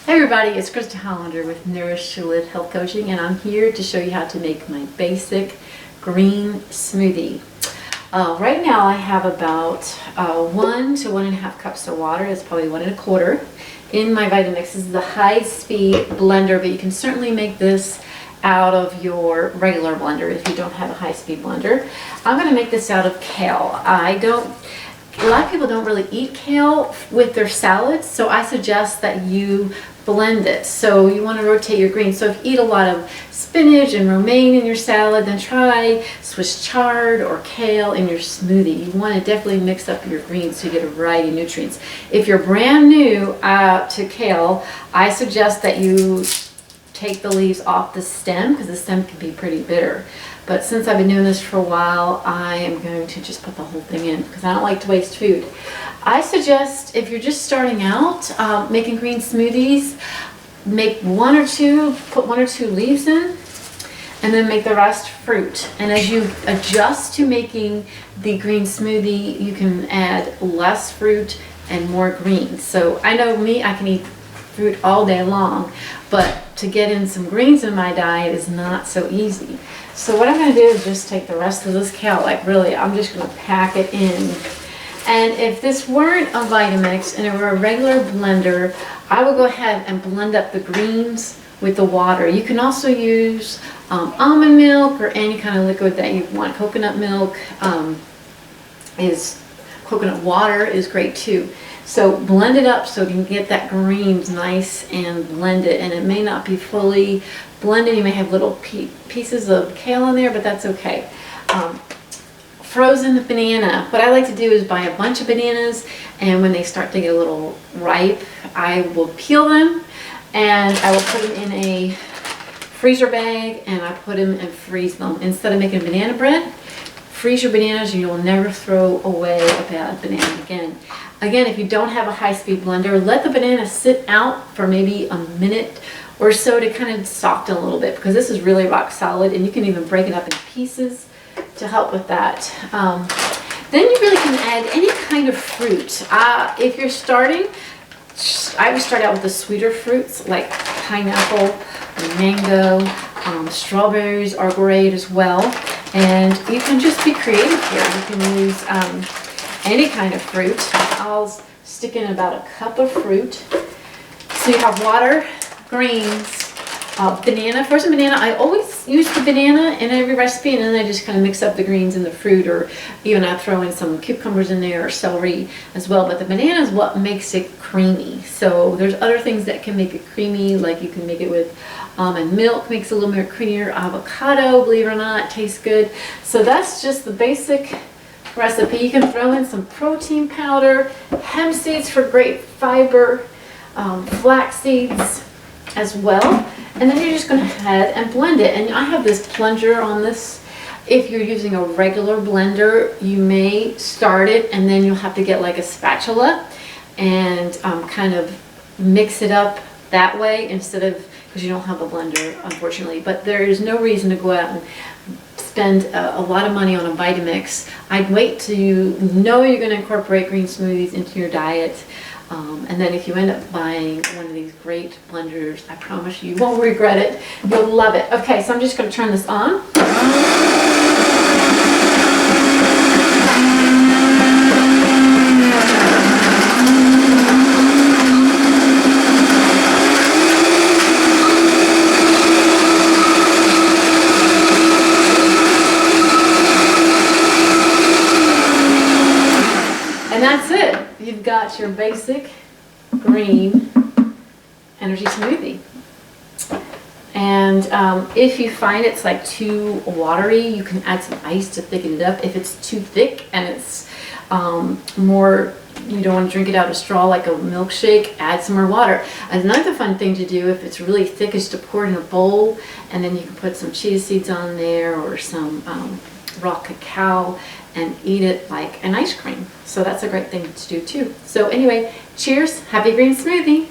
Hey everybody, it's Krista Hollander with Nourish to Live Health Coaching, and I'm here to show you how to make my basic green smoothie. Right now I have about 1 to 1.5 cups of water. It's probably 1 1/4 in my Vitamix. This is the high-speed blender, but you can certainly make this out of your regular blender if you don't have a high-speed blender. I'm going to make this out of kale. A lot of people don't really eat kale with their salads, so I suggest that you blend it. So you want to rotate your greens. So if you eat a lot of spinach and romaine in your salad, then try Swiss chard or kale in your smoothie. You want to definitely mix up your greens so you get a variety of nutrients. If you're brand new to kale, I suggest that you take the leaves off the stem because the stem can be pretty bitter. But since I've been doing this for a while, I am going to just put the whole thing in because I don't like to waste food. I suggest if you're just starting out making green smoothies, make put 1 or 2 leaves in, and then make the rest fruit. And as you adjust to making the green smoothie, you can add less fruit and more greens. So I know me, I can eat fruit all day long, but to get in some greens in my diet is not so easy. So what I'm going to do is just take the rest of this kale, I'm just going to pack it in. And if this weren't a Vitamix and it were a regular blender, I would go ahead and blend up the greens with the water. You can also use almond milk or any kind of liquid that you want. Coconut milk coconut water is great too. So blend it up so you can get that greens nice and blended. And it may not be fully blended. You may have little pieces of kale in there, but that's okay. Frozen banana. What I like to do is buy a bunch of bananas, and when they start to get a little ripe, I will peel them and I will put them in a freezer bag and I put them and freeze them. Instead of making banana bread, freeze your bananas and you will never throw away a bad banana again. Again, if you don't have a high-speed blender, let the banana sit out for maybe a minute or so to kind of soften a little bit, because this is really rock solid, and you can even break it up in pieces to help with that. Then you really can add any kind of fruit. If you're starting, I would start out with the sweeter fruits like pineapple, mango, strawberries are great as well. And you can just be creative here. You can use any kind of fruit. I'll stick in about a cup of fruit. So you have water, greens, banana. Frozen banana, I always use the banana in every recipe, and then I just kind of mix up the greens and the fruit, or even I throw in some cucumbers in there or celery as well. But the banana is what makes it creamy. So there's other things that can make it creamy, like you can make it with almond milk, makes it a little more creamier. Avocado, believe it or not, tastes good. So that's just the basic recipe. You can throw in some protein powder, hemp seeds for great fiber, flax seeds as well. And then you're just going to head and blend it. And I have this plunger on this. If you're using a regular blender, you may start it and then you'll have to get like a spatula and kind of mix it up that way instead of, because you don't have a blender, unfortunately. But there is no reason to go out and spend a lot of money on a Vitamix. I'd wait till you know you're going to incorporate green smoothies into your diet. And then if you end up buying one of these great blenders, I promise you won't regret it. You'll love it. Okay, so I'm just going to turn this on. And that's it. You've got your basic green energy smoothie. And if you find it's like too watery, you can add some ice to thicken it up. If it's too thick and it's more, you don't want to drink it out of a straw like a milkshake, add some more water. Another fun thing to do if it's really thick is to pour it in a bowl, and then you can put some chia seeds on there or some raw cacao and eat it like an ice cream. So that's a great thing to do too. So anyway, cheers, happy green smoothie.